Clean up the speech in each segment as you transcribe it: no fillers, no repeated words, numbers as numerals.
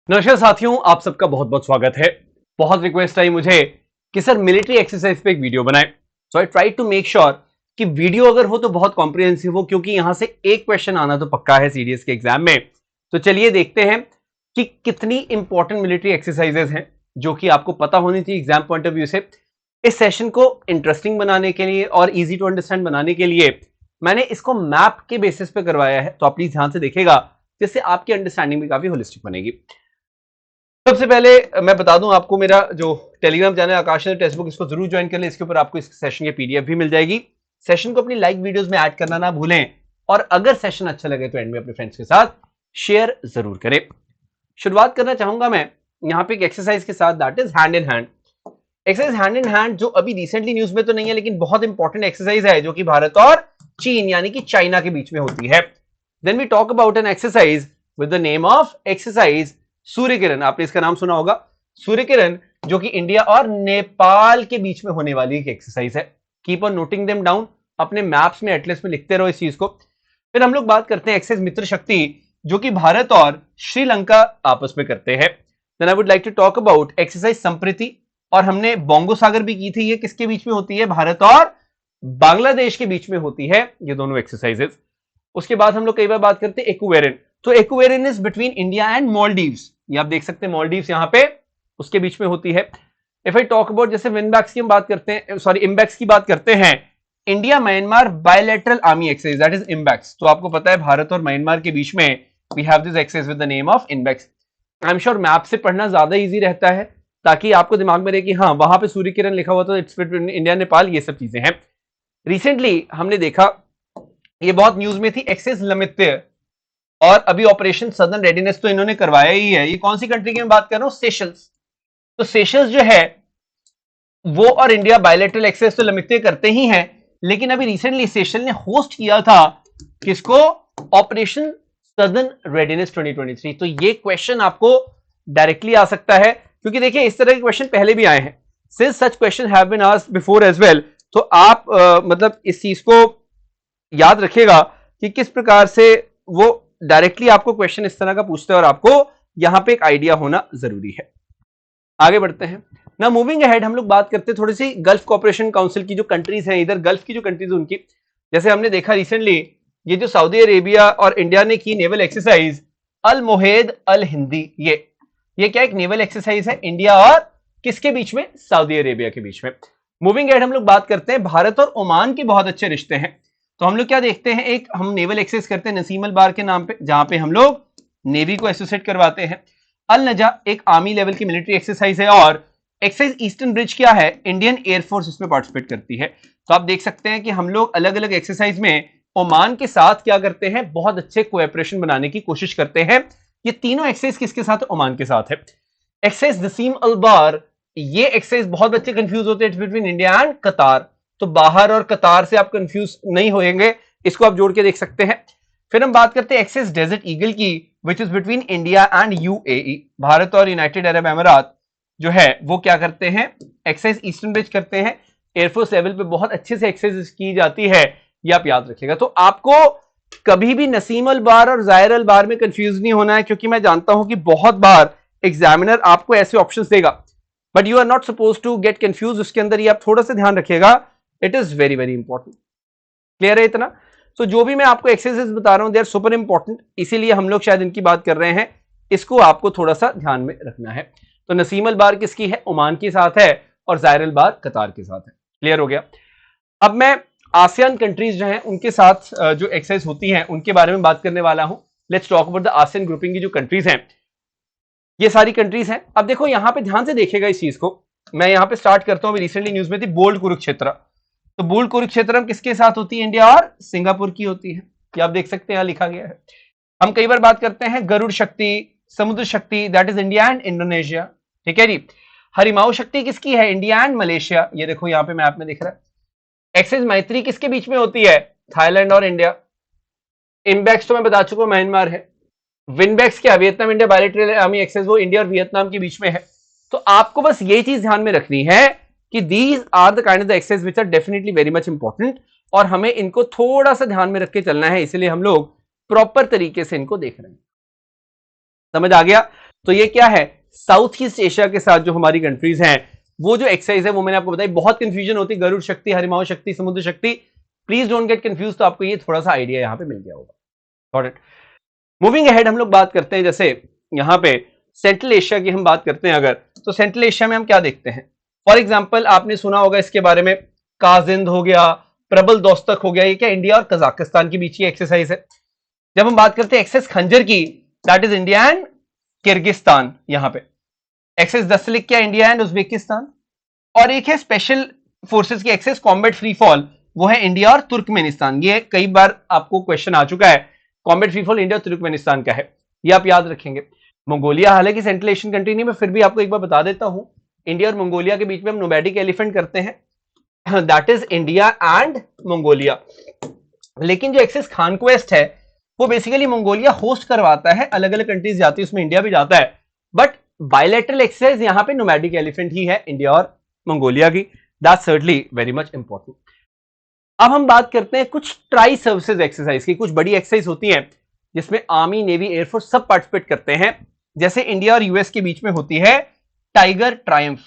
नमस्कार साथियों, आप सबका बहुत बहुत स्वागत है। बहुत रिक्वेस्ट आई मुझे कि सर मिलिट्री एक्सरसाइज पे एक वीडियो बनाए। So I try to make sure कि वीडियो अगर हो तो बहुत कॉम्प्रिहेंसिव हो, क्योंकि यहां से एक क्वेश्चन आना तो पक्का है सीडीएस के एग्जाम में। तो चलिए देखते हैं कि कितनी इंपॉर्टेंट मिलिट्री एक्सरसाइजेज हैं जो कि आपको पता होनी चाहिए एग्जाम पॉइंट ऑफ व्यू से। इस सेशन को इंटरेस्टिंग बनाने के लिए और इजी टू अंडरस्टैंड बनाने के लिए मैंने इसको मैप के बेसिस पे करवाया है, तो आप प्लीज ध्यान से देखिएगा, जिससे आपकी अंडरस्टैंडिंग भी काफी होलिस्टिक बनेगी। सबसे पहले मैं बता दूं आपको, मेरा जो टेलीग्राम चैनल आकाश टेक्स्ट बुक, इसको जरूर ज्वाइन कर ले। इसके ऊपर आपको इस सेशन की पीडीएफ भी मिल जाएगी। सेशन को अपनी लाइक वीडियोस में ऐड करना ना भूलें, और अगर सेशन अच्छा लगे तो एंड में अपने फ्रेंड्स के साथ शेयर जरूर करें। शुरुआत करना चाहूंगा मैं यहाँ पे एक एक्सरसाइज के साथ, that is hand in hand. Exercise hand in hand जो अभी रिसेंटली न्यूज में तो नहीं है, लेकिन बहुत इंपॉर्टेंट एक्सरसाइज है जो कि भारत और चीन यानी कि चाइना के बीच में होती है। Then we talk about an exercise with the name of exercise Surya Kiran. आपने इसका नाम सुना होगा, सूर्य किरण, जो कि इंडिया और नेपाल के बीच में होने वाली एक एक्सरसाइज है। Keep on noting them down, अपने मैप्स में एटलस में लिखते रहो इस चीज को। फिर हम लोग बात करते हैं एक्सरसाइज मित्र शक्ति, जो कि भारत और श्रीलंका आपस में करते हैं। Then I would like to talk about exercise Sampriti, और हमने बोंगो सागर भी की थी। ये किसके बीच में होती है? भारत और बांग्लादेश के बीच में होती है ये दोनों एक्सरसाइजेस। उसके बाद हम लोग कई बार बात करते हैं एक्वेरिन। तो Ekuverin is between India and Maldives. ये आप देख सकते हैं मॉलडीव्स यहाँ पे, उसके बीच में होती है। इफ आई टॉक अबाउट, जैसे विनबैक्स की हम बात करते हैं, सॉरी इम्बैक्स की बात करते हैं, India Myanmar bilateral army exercise, that is IMBEX. तो आपको पता है भारत और म्यांमार के बीच में we have this exercise with the name of IMBEX. I am sure map से पढ़ना ज्यादा इजी रहता है, ताकि आपको दिमाग में रहे कि हाँ वहां पे सूर्य किरण लिखा हुआ तो इट्स बिटवीन इंडिया नेपाल, ये सब चीजें हैं। रिसेंटली हमने देखा, ये बहुत न्यूज में थी, एक्सरसाइज लमित्य, और अभी ऑपरेशन सदर्न रेडीनेस तो इन्होंने करवाया ही है। ये कौन सी कंट्री की मैं बात कर रहा हूं? सेशल्स। तो सेशल्स जो है वो और इंडिया बायलैटरल एक्सेस तो लमित्य करते ही हैं, लेकिन अभी रिसेंटली सेशल ने होस्ट किया था किसको? Operation southern readiness 2023। तो ये क्वेश्चन आपको डायरेक्टली आ सकता है, क्योंकि देखिए इस तरह के क्वेश्चन पहले भी आए हैं। Since such question have been asked before as well. तो आप मतलब इस चीज को याद रखिएगा कि किस प्रकार से वो डायरेक्टली आपको क्वेश्चन इस तरह का पूछते हैं, और आपको यहां पे एक आइडिया होना जरूरी है। आगे बढ़ते हैं ना, मूविंग अहेड हम लोग बात करते हैं थोड़ी सी गल्फ कोऑपरेशन काउंसिल की जो कंट्रीज हैं, इधर गल्फ की जो कंट्रीज उनकी। जैसे हमने देखा रिसेंटली ये जो सऊदी अरेबिया और इंडिया ने की नेवल एक्सरसाइज अल मोहेद अल हिंदी, ये क्या एक नेवल एक्सरसाइज है इंडिया और किसके बीच में? सऊदी अरेबिया के बीच में। मूविंग अहेड हम लोग बात करते हैं, भारत और ओमान के बहुत अच्छे रिश्ते हैं। तो हम लोग क्या देखते हैं, एक हम नेवल एक्सरसाइज करते हैं नसीम अल बार के नाम पे, जहां पे हम लोग नेवी को एसोसिएट करवाते हैं। अल नजा एक आर्मी लेवल की मिलिट्री एक्सरसाइज है, और एक्सरसाइज ईस्टर्न ब्रिज क्या है? इंडियन एयरफोर्स इसमें पार्टिसिपेट करती है। तो आप देख सकते हैं कि हम लोग अलग अलग एक्सरसाइज में ओमान के साथ क्या करते हैं, बहुत अच्छे कोऑपरेशन बनाने की कोशिश करते हैं। ये तीनों एक्सरसाइज किसके साथ है? ओमान के साथ है। एक्सरसाइज नसीम अल बार, ये एक्सरसाइज बहुत बच्चे कंफ्यूज होते हैं बिटवीन इंडिया एंड कतार। तो बाहर और कतार से आप कंफ्यूज नहीं होंगे, इसको आप जोड़ के देख सकते हैं। फिर हम बात करते हैं एक्सरसाइज डेजर्ट ईगल की, which is between India and UAE. Bharat और यूनाइटेड अरब अमीरात जो है वो क्या करते हैं? एक्सरसाइज ईस्टर्न ब्रिज करते हैं। एयरफोर्स लेवल पे बहुत अच्छे से एक्सरसाइज की जाती है, ये आप याद रखिएगा। तो आपको कभी भी नसीम अल बार और जाहिर अल बार में कंफ्यूज नहीं होना है, क्योंकि मैं जानता हूं कि बहुत बार एग्जामिनर आपको ऐसे ऑप्शंस देगा, but you are not suppose to get confuse. उसके अंदर ये आप थोड़ा सा ध्यान रखिएगा, it is very very important. Clear है इतना? तो जो भी मैं आपको एक्सरसाइज बता रहा हूं दे आर सुपर इंपॉर्टेंट, इसीलिए हम लोग शायद इनकी बात कर रहे हैं। इसको आपको थोड़ा सा ध्यान में रखना है। तो नसीम अल बार किसकी है? ओमान के साथ है, और जाहिर अल बार कतार के साथ है। क्लियर हो गया? अब मैं आसियान कंट्रीज जो हैं उनके साथ जो एक्सरसाइज होती हैं उनके बारे में बात करने वाला हूं। Let's talk about the ASEAN grouping की जो कंट्रीज हैं, ये सारी कंट्रीज हैं। अब देखो यहां पे ध्यान से देखिएगा इस चीज को। मैं यहां पे स्टार्ट करता हूं, अभी रिसेंटली न्यूज में थी बोल्ड कुरुक्षेत्र। तो बोल्ड कुरुक्षेत्र किसके साथ होती है? इंडिया और सिंगापुर की होती है। ये आप देख सकते हैं, यहां लिखा गया है। हम कई बार बात करते हैं गरुड़ शक्ति, समुद्र शक्ति, that is India and Indonesia. ठीक है जी। हरिमाऊ शक्ति किसकी है? India and Malaysia. ये देखो यहाँ पे मैप में दिख रहा है। एक्सरसाइज मैत्री किसके बीच में होती है? थाईलैंड और इंडिया। इम्बैक्स तो मैं बता चुका हूं म्यांमार है। विनबैक्स क्या? Vietnam India bilateral army exercise, वो इंडिया और वियतनाम के बीच में है। तो आपको बस ये चीज ध्यान में रखनी है कि these are the kind of the exercise which are definitely very much important, और हमें इनको थोड़ा सा ध्यान में रख के चलना है, इसलिए हम लोग प्रॉपर तरीके से इनको देख रहे हैं। समझ आ गया? तो ये क्या है, साउथ ईस्ट एशिया के साथ जो हमारी कंट्रीज हैं, वो जो एक्सरसाइज है वो मैंने आपको बताई। बहुत कंफ्यूजन होती, गरुड़ शक्ति, हरिमाओ शक्ति, समुद्र शक्ति, प्लीज डोंट गेट कंफ्यूज। तो आपको ये थोड़ा सा आइडिया यहां पे मिल गया होगा। Got it. मूविंग अहेड हम लोग बात करते हैं, जैसे यहां पे सेंट्रल एशिया की हम बात करते हैं अगर, तो सेंट्रल एशिया में हम क्या देखते हैं, फॉर एग्जाम्पल आपने सुना होगा इसके बारे में, काजिंद हो गया, प्रबल दोस्तक हो गया, ये क्या इंडिया और कजाकिस्तान के बीच की एक्सरसाइज है। जब हम बात करते हैं एक्सेस खंजर की, that is India and Kyrgyzstan. यहां पे एक्सेस 10 लिख क्या, इंडिया एंड उज्बेकिस्तान। और एक है स्पेशल फोर्सेस की एक्सेस कॉम्बैट फ्री फॉल, वो है इंडिया और तुर्कमेनिस्तान। ये कई बार आपको क्वेश्चन आ चुका है, कॉम्बैट फ्री फॉल इंडिया और तुर्कमेनिस्तान का है, ये आप याद रखेंगे। मंगोलिया हालांकि सेंट्रल एशियन कंट्री नहीं, मैं फिर भी आपको एक बार बता देता हूं, इंडिया और मंगोलिया के बीच में हम नोमैडिक एलिफेंट करते हैं, that is India and Mongolia. लेकिन जो एक्सेस कॉन्क्वेस्ट है वो बेसिकली मंगोलिया होस्ट करवाता है, अलग अलग कंट्रीज जाती है, उसमें इंडिया भी जाता है, बट बायलैटरल एक्सरसाइज यहां पे नोमैडिक एलिफेंट ही है, इंडिया और मंगोलिया की। That's certainly very much important. अब हम बात करते हैं कुछ ट्राई सर्विसेज एक्सरसाइज की। कुछ बड़ी एक्सरसाइज होती हैं जिसमें आर्मी, नेवी, एयरफोर्स सब पार्टिसिपेट करते हैं। जैसे इंडिया और यूएस के बीच में होती है टाइगर ट्रायम्फ।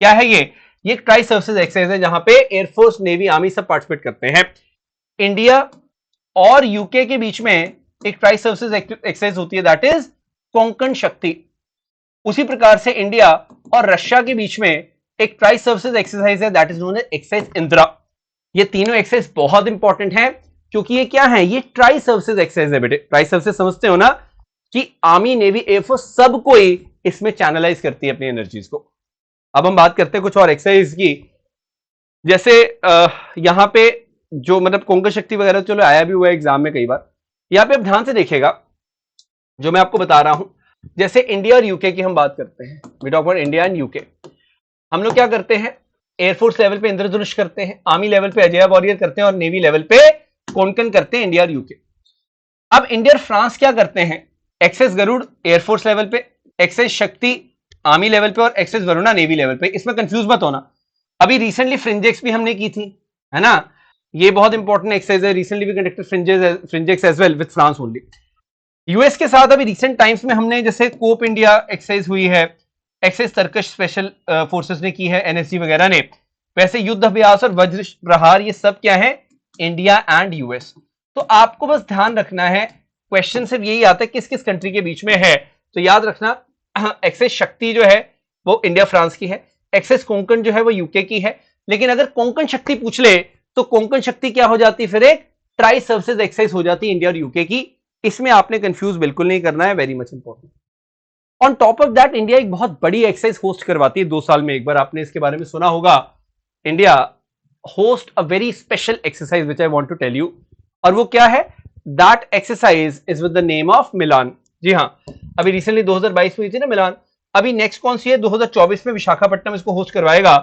क्या है ये एक ट्राई सर्विसेज एक्सरसाइज है जहां पे एयरफोर्स, नेवी, आर्मी सब पार्टिसिपेट करते हैं। इंडिया और यूके के बीच में एक ट्राई सर्विसेज एक्सरसाइज होती है, दैट इज कोंकण शक्ति। उसी प्रकार से इंडिया और रशिया के बीच में एक ट्राई सर्विसेज एक्सरसाइज है, that is known as exercise Indira. ये तीनों एक्सरसाइज बहुत इंपॉर्टेंट है क्योंकि ये क्या है, ये ट्राई सर्विसेज एक्सरसाइज है बेटे। ट्राई सर्विसेज समझते हो ना, कि आर्मी, नेवी, एयरफोर्स सब कोई इसमें चैनलाइज करती है अपनी एनर्जीज को। अब हम बात करते हैं कुछ और एक्सरसाइज की, जैसे यहां पे जो मतलब कोंकण शक्ति वगैरह चलो आया भी हुआ है एग्जाम में कई बार। यहां पे आप ध्यान से देखिएगा जो मैं आपको बता रहा हूं, जैसे इंडिया और यूके की हम बात करते हैं, we talk about India and UK. हम लोग क्या करते हैं, एयरफोर्स लेवल पे इंद्रधनुष करते हैं, आर्मी लेवल पे अजय वॉरियर करते हैं, और नेवी लेवल पे कोंकण करते हैं, इंडिया और यूके। अब इंडिया और फ्रांस क्या करते हैं, एक्सेस गरुड़ एयरफोर्स लेवल पे, एक्सेस शक्ति आर्मी लेवल पे, और एक्सेस वरुणा नेवी लेवल पे। इसमें कंफ्यूज मत होना। अभी रिसेंटली फ्रिंजेक्स भी हमने की थी, है ना, ये बहुत इंपॉर्टेंट एक्सरसाइज है। Recently we conducted Frinjex as well with France only. US के साथ अभी रिसेंट टाइम्स में हमने जैसे कोप इंडिया एक्सरसाइज हुई है, एक्सेस तर्कश स्पेशल फोर्सेस ने की है, एनएसजी वगैरह ने। वैसे युद्ध अभ्यास और वज्र प्रहार ये सब क्या है, इंडिया एंड यूएस। तो आपको बस ध्यान रखना है, क्वेश्चन सिर्फ यही आता है किस किस कंट्री के बीच में है। तो याद रखना, एक्सेस शक्ति जो है वो इंडिया फ्रांस की है, एक्सेस कोंकण जो है वो यूके की है। लेकिन अगर कोंकण शक्ति पूछ ले तो कोंकण शक्ति क्या हो जाती है, फिर एक ट्राई सर्विसेज एक्सरसाइज हो जाती है इंडिया और यूके की। इसमें आपने कंफ्यूज बिल्कुल नहीं करना है, very much important. On top of that India एक बहुत बड़ी एक्सरसाइज होस्ट करवाती है 2 साल में एक बार, आपने इसके बारे में सुना होगा। India host a very special exercise which I want to tell you, और वो क्या है, that exercise is with the name of Milan. जी हाँ, अभी रिसेंटली 2022 में हुई थी ना मिलान, अभी नेक्स्ट कौन सी है, 2024 में विशाखापट्टनम इसको होस्ट करवाएगा।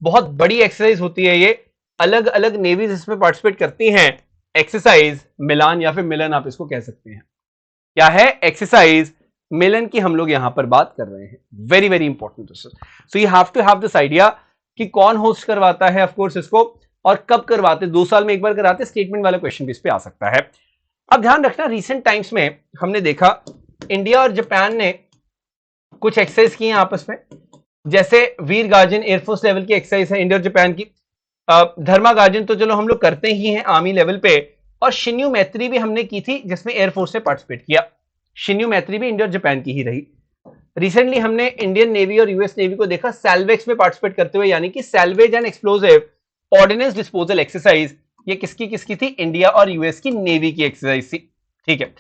बहुत बड़ी एक्सरसाइज होती है ये, अलग अलग नेवीज इसमें पार्टिसिपेट करती हैं। एक्सरसाइज मिलान या फिर मिलन आप इसको कह सकते हैं। क्या है, एक्सरसाइज मिलन की हम लोग यहां पर बात कर रहे हैं। Very very important. So you have to have this idea कि कौन होस्ट करवाता है, ऑफ कोर्स इसको, और कब करवाते, 2 साल में एक बार कराते। स्टेटमेंट वाला क्वेश्चन भी इस पे आ सकता है। अब ध्यान रखना, रिसेंट टाइम्स में हमने देखा इंडिया और जापान ने कुछ एक्सरसाइज की हैं आपस में, जैसे वीर गार्जन एयरफोर्स लेवल की एक्सरसाइज है इंडिया और जापान की। धर्मा गार्जन तो चलो हम लोग करते ही हैं आर्मी लेवल पे, और शिन्यू मैत्री भी हमने की थी जिसमें एयरफोर्स ने पार्टिसिपेट किया। शिन्यू मैत्री भी इंडिया और जापान की ही रही। रिसेंटली हमने इंडियन नेवी और यूएस नेवी को देखा सैल्वेक्स में पार्टिसिपेट करते हुए, यानी कि salvage and explosive ordnance disposal exercise. ये किसकी थी, इंडिया और यूएस की नेवी की एक्सरसाइज थी। ठीक है,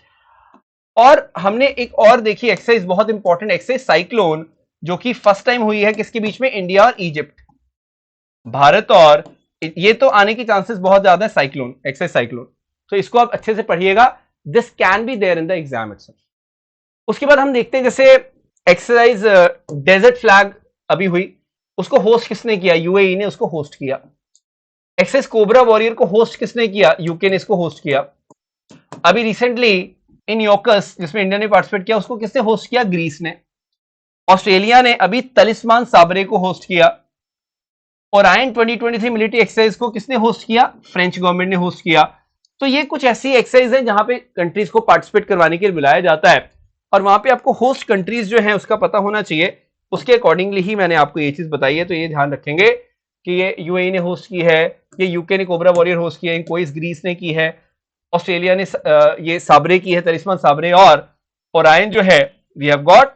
और हमने एक और देखी एक्सरसाइज, बहुत इंपॉर्टेंट एक्सरसाइज साइक्लोन, जो कि फर्स्ट टाइम हुई है किसके बीच में, इंडिया और इजिप्ट। भारत और ये तो आने की चांसेस बहुत ज्यादा है, साइक्लोन एक्सरसाइज साइक्लोन। तो इसको आप अच्छे से पढ़िएगा, this can be there in the exam itself. उसके बाद हम देखते हैं जैसे एक्सरसाइज डेजर्ट फ्लैग अभी हुई, उसको होस्ट किसने किया, यूएई ने उसको होस्ट किया। एक्सेस कोबरा वॉरियर को होस्ट किसने किया, यूके ने इसको होस्ट किया। अभी रिसेंटली इन योकस जिसमें इंडिया ने पार्टिसिपेट किया, उसको किसने होस्ट किया, ग्रीस ने। ऑस्ट्रेलिया ने अभी तलिस्मान साबरे को होस्ट किया। ओरायन 2023 मिलिट्री एक्सरसाइज को किसने होस्ट किया, फ्रेंच गवर्नमेंट ने होस्ट किया। तो ये कुछ ऐसी एक्सरसाइज है जहां पे कंट्रीज को पार्टिसिपेट करवाने के लिए बुलाया जाता है। और वहां पे आपको होस्ट कंट्रीज जो है उसका पता होना चाहिए, उसके अकॉर्डिंगली ही मैंने आपको ये चीज बताई है। तो ये ध्यान रखेंगे कि ये यूएई ने होस्ट की है, ये यूके ने कोबरा वॉरियर होस्ट की है, कोइस ग्रीस ने की है, ऑस्ट्रेलिया ने ये साबरे की है, तलिस्मान साबरे, और ओरायन जो है we have got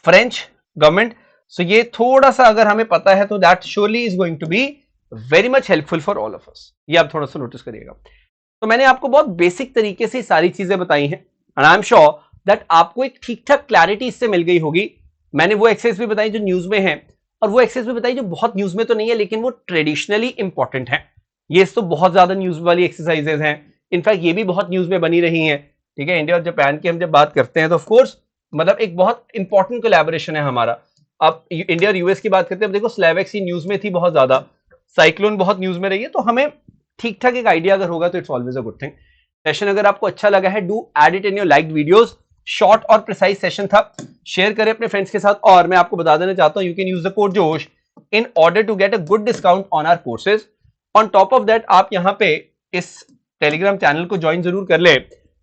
French government. So ये थोड़ा सा अगर हमें पता है तो that surely is going to be very much helpful for all of us. ये आप थोड़ा सा नोटिस करिएगा। तो मैंने आपको बहुत बेसिक तरीके से सारी चीजें बताई हैं and I am sure that आपको एक ठीक ठाक क्लैरिटी इससे मिल गई होगी। मैंने वो एक्सरसाइज भी बताई जो न्यूज में है, और वो एक्सरसाइज भी बताई जो बहुत न्यूज में तो नहीं है लेकिन वो ट्रेडिशनली इंपॉर्टेंट है। ये तो बहुत ज्यादा न्यूज वाली एक्सरसाइजेज हैं, इनफैक्ट ये भी बहुत न्यूज में बनी रही हैं। ठीक है, इंडिया और जापान की हम जब बात करते हैं तो ऑफकोर्स मतलब एक बहुत इंपॉर्टेंट कोलैबोरेशन है हमारा। अब इंडिया और यूएस की बात करते हैं, अब देखो स्लैवेक्सी न्यूज में थी बहुत ज्यादा, साइक्लोन बहुत न्यूज में रही है, तो हमें ठीक ठाक एक आइडिया अगर होगा तो it's always a good thing. Session अगर आपको अच्छा लगा है, do add it in your liked videos. Short और प्रिसाइज सेशन था, शेयर करें अपने फ्रेंड्स के साथ। और मैं आपको बता देना चाहता हूं, you can use the code Josh in order to get a good discount on our courses. On top of that आप यहां पे इस टेलीग्राम चैनल को ज्वाइन जरूर कर ले,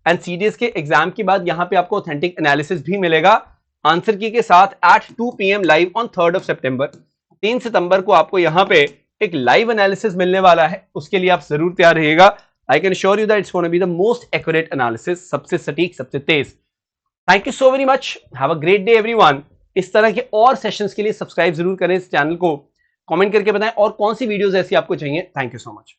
एंड सीडीएस के एग्जाम के बाद यहां पे आपको ऑथेंटिक एनालिसिस भी मिलेगा आंसर की के साथ at 2 PM live on 3rd of September। 3 सितंबर को आपको यहां पे एक लाइव एनालिसिस मिलने वाला है, उसके लिए आप जरूर तैयार रहिएगा। I can sure you that it's gonna be the most accurate analysis, सबसे सटीक, सबसे तेज। Thank you so very much, have a great day everyone. इस तरह के और सेशंस के लिए सब्सक्राइब जरूर करें इस चैनल को, कमेंट करके बताएं और कौन सी वीडियोस ऐसी आपको चाहिए। Thank you so much.